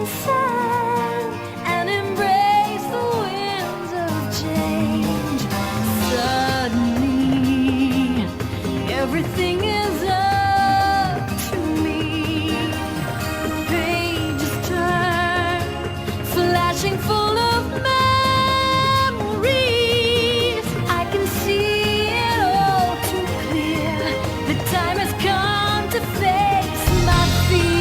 sand and embrace the winds of change. Suddenly, everything is up to me. The pages turn, flashing full of memories. I can see it all too clear. The time has come to face my fear.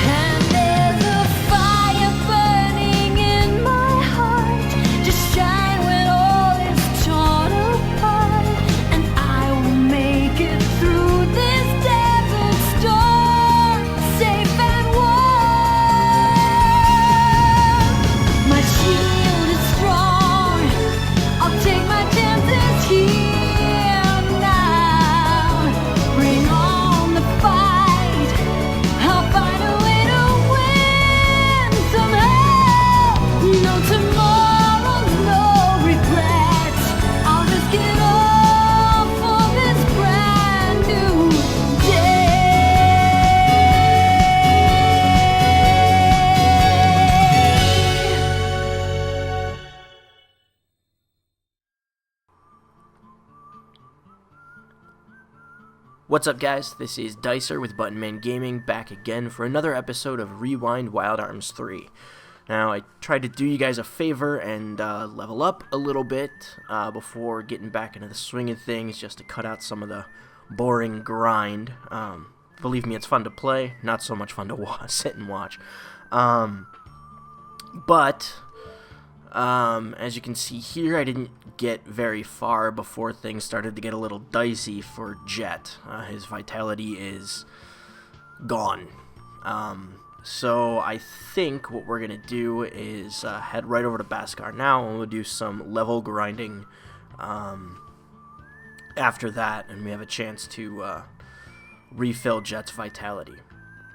And there's a fire burning in my heart. Just shine when all is torn apart. And I will make it through this desert storm, safe and warm. My shield is strong. I'll take my chances here now. Bring on the fight. I'll find a way to win somehow. No tomorrows, no regrets. I'll risk it all for this brand new day. What's up, guys? This is Dicer with Buttonman Gaming, back again for another episode of Rewind Wild Arms 3. Now, I tried to do you guys a favor and level up a little bit before getting back into the swing of things, just to cut out some of the boring grind. Believe me, it's fun to play, not so much fun to sit and watch. But as you can see here, I didn't get very far before things started to get a little dicey for Jet. His vitality is gone. So I think what we're going to do is head right over to Baskar now, and we'll do some level grinding after that, and we have a chance to refill Jet's vitality.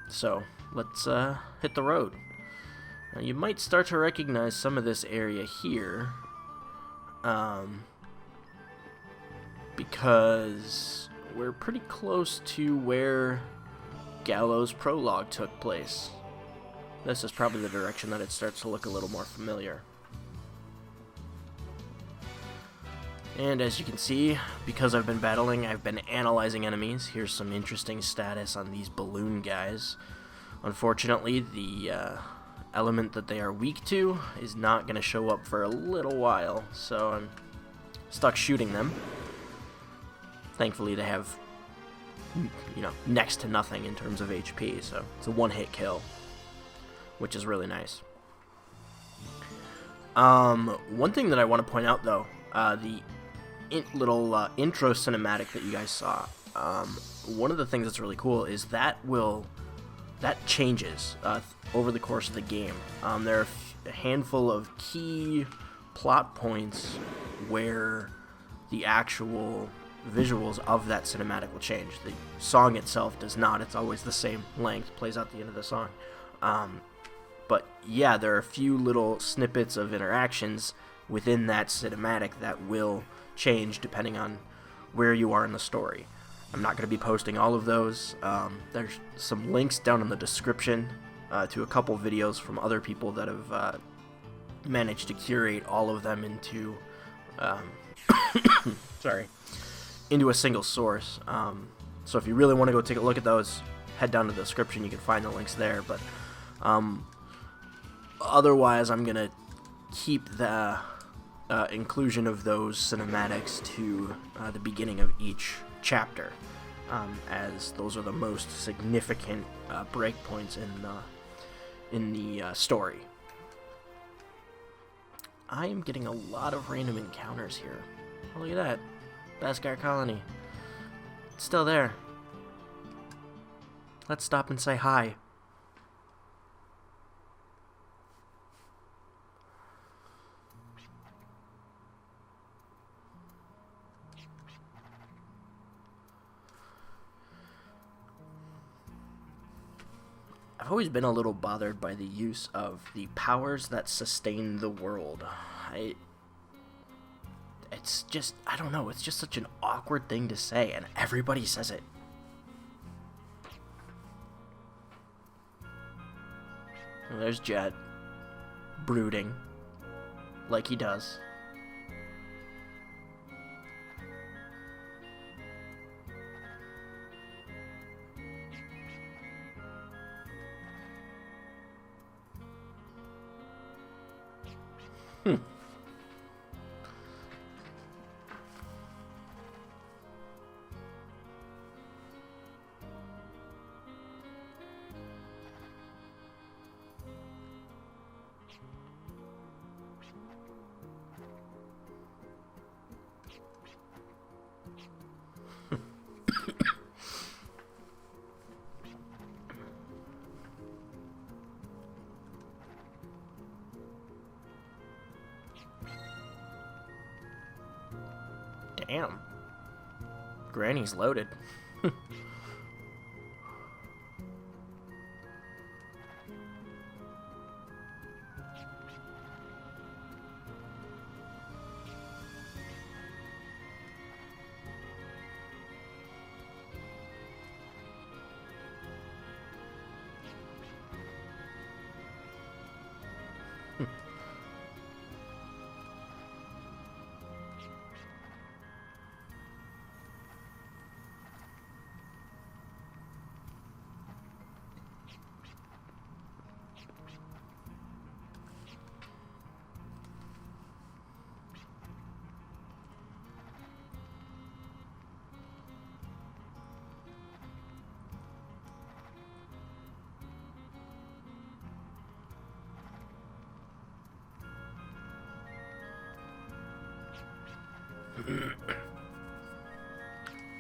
So let's hit the road. Now, you might start to recognize some of this area here, because we're pretty close to where Gallows' prologue took place. This is probably the direction that it starts to look a little more familiar. And as you can see, because I've been battling, I've been analyzing enemies. Here's some interesting status on these balloon guys. Unfortunately, the element that they are weak to is not going to show up for a little while, so I'm stuck shooting them. Thankfully, they have, next to nothing in terms of HP, so it's a one-hit kill, which is really nice. One thing that I want to point out, though, the little intro cinematic that you guys saw, one of the things that's really cool is that changes over the course of the game. There are a handful of key plot points where the actual visuals of that cinematic will change. The song itself does not. It's always the same length, plays out the end of the song. But yeah, there are a few little snippets of interactions within that cinematic that will change depending on where you are in the story. I'm not going to be posting all of those. There's some links down in the description to a couple videos from other people that have managed to curate all of them into into a single source. So if you really want to go take a look at those, head down to the description. You can find the links there. But otherwise, I'm going to keep the inclusion of those cinematics to the beginning of each chapter, as those are the most significant breakpoints in the story. I am getting a lot of random encounters here. Oh, look at that. Baskar Colony. It's still there. Let's stop and say hi. I've always been a little bothered by the use of the powers that sustain the world. It's just, I don't know, it's just such an awkward thing to say, and everybody says it. There's Jet, brooding, like he does. Damn. Granny's loaded.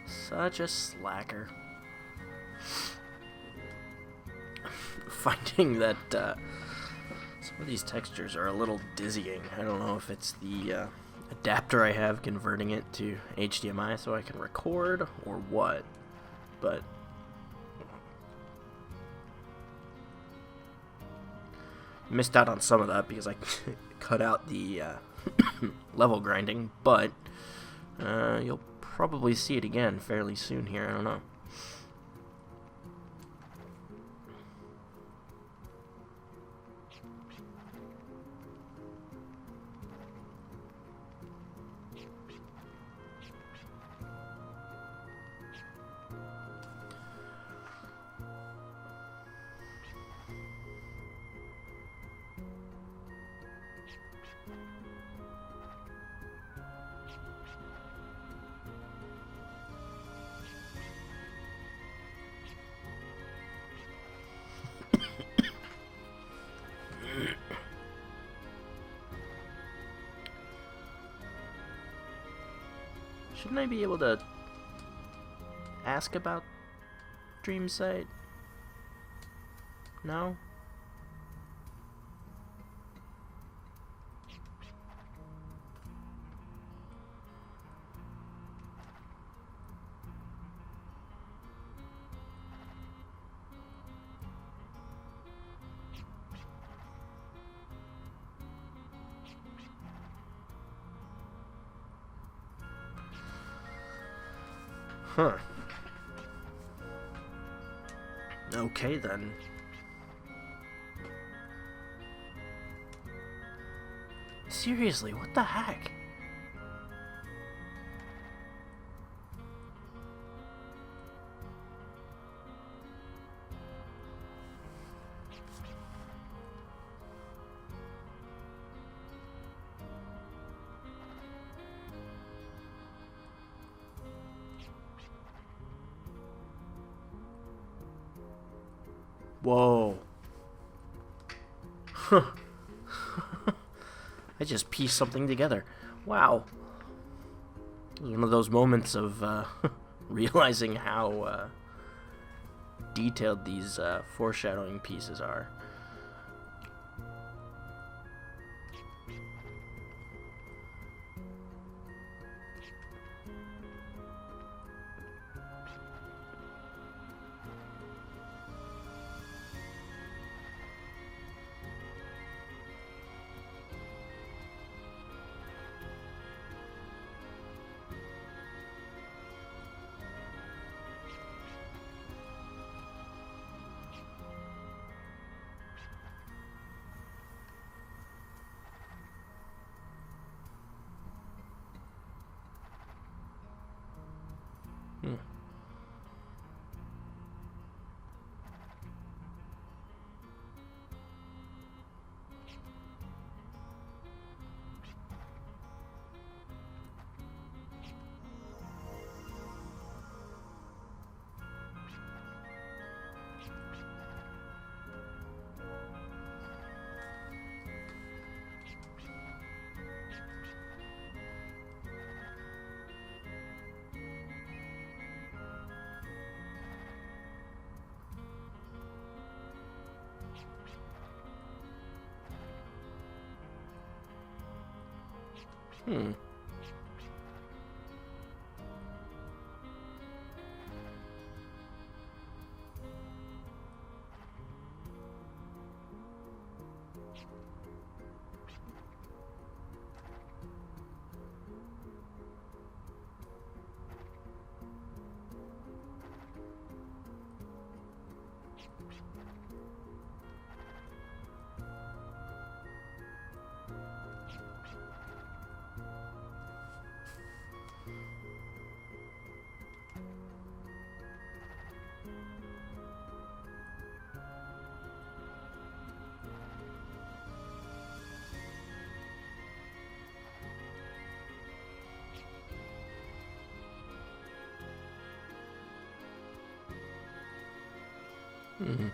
Such a slacker. Finding that some of these textures are a little dizzying. I don't know if it's the adapter I have converting it to HDMI so I can record or what, but missed out on some of that because I cut out the level grinding, but you'll probably see it again fairly soon here. I don't know. Shouldn't I be able to ask about Dream Sight? No? Huh. Okay then. Seriously, what the heck? Whoa. Huh. I just pieced something together. Wow. One of those moments of realizing how detailed these foreshadowing pieces are. Hmm. Hmm. Hmm.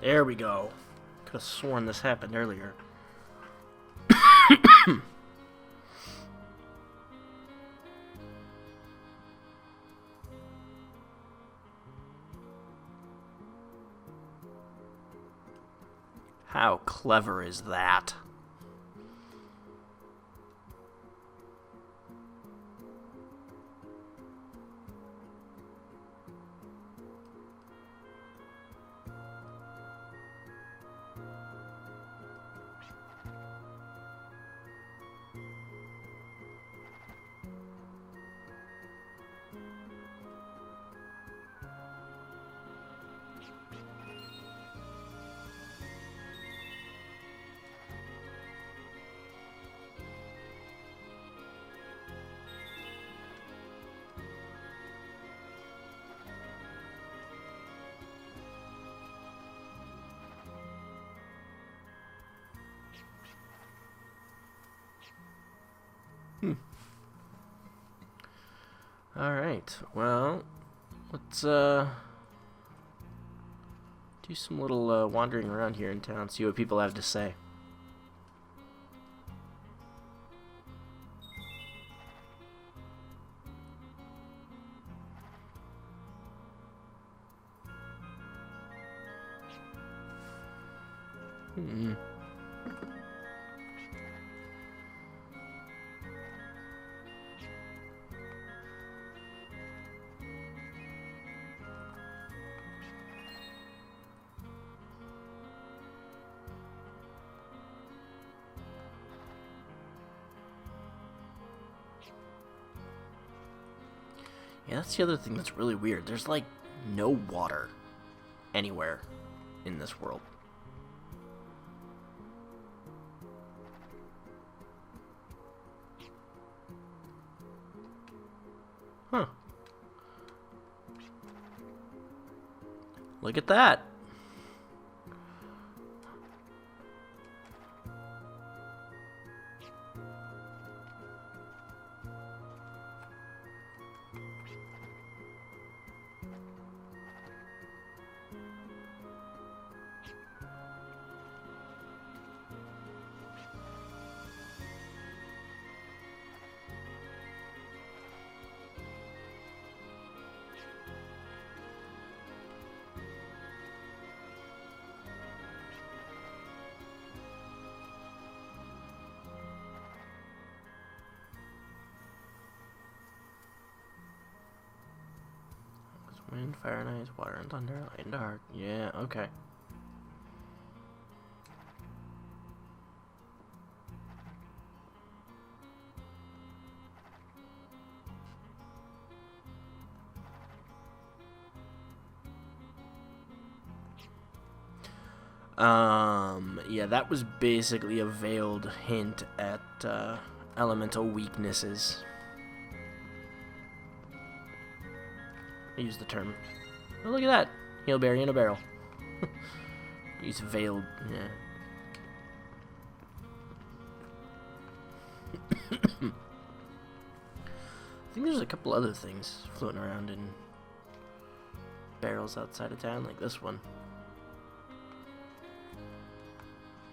There we go. Could have sworn this happened earlier. How clever is that? Alright, well, let's do some little wandering around here in town, see what people have to say. Yeah, that's the other thing that's really weird. There's, like, no water anywhere in this world. Huh. Look at that. wind, fire and ice, water and thunder, light and dark. Yeah, okay. Yeah, that was basically a veiled hint at elemental weaknesses. I use the term. Oh, look at that. Heelberry in a barrel. Use veiled, yeah. I think there's a couple other things floating around in barrels outside of town, like this one.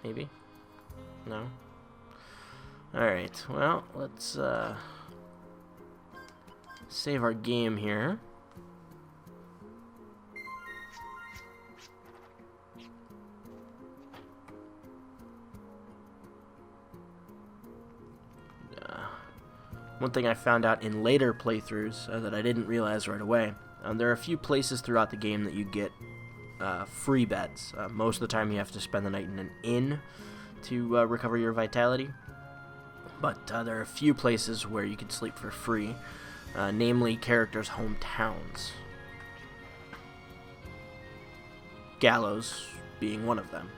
Maybe? No? Alright, well, let's save our game here. One thing I found out in later playthroughs that I didn't realize right away, there are a few places throughout the game that you get free beds. Most of the time you have to spend the night in an inn to recover your vitality, but there are a few places where you can sleep for free, namely characters' hometowns. Gallows being one of them.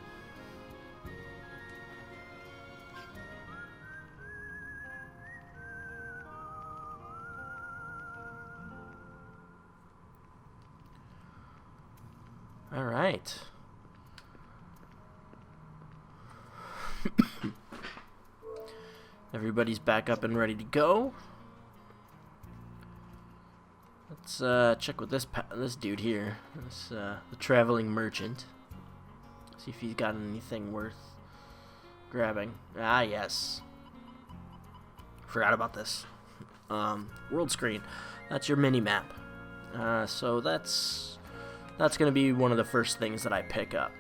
Alright. Everybody's back up and ready to go. Let's check with this dude here. This the traveling merchant. See if he's got anything worth grabbing. Ah, yes. Forgot about this. World screen. That's your mini map. So that's going to be one of the first things that I pick up.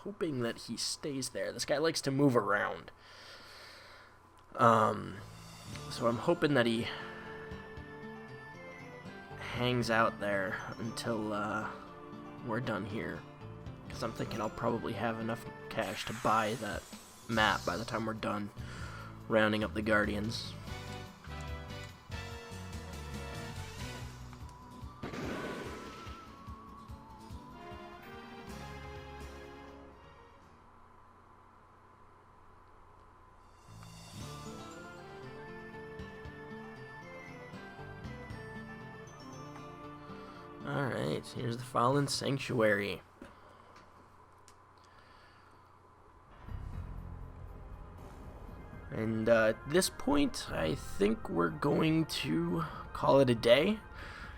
Hoping that he stays there. This guy likes to move around. So I'm hoping that he hangs out there until we're done here. Because I'm thinking I'll probably have enough cash to buy that map by the time we're done rounding up the Guardians. Alright, here's the Fallen Sanctuary. And at this point, I think we're going to call it a day.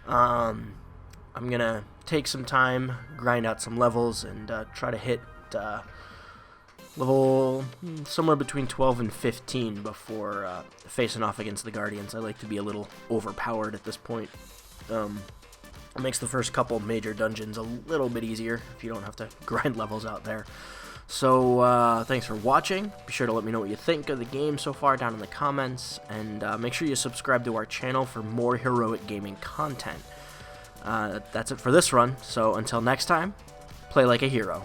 I'm going to take some time, grind out some levels, and try to hit level somewhere between 12 and 15 before facing off against the Guardians. I like to be a little overpowered at this point. It makes the first couple major dungeons a little bit easier if you don't have to grind levels out there. So, thanks for watching. Be sure to let me know what you think of the game so far down in the comments, and make sure you subscribe to our channel for more heroic gaming content. That's it for this run, so until next time, play like a hero.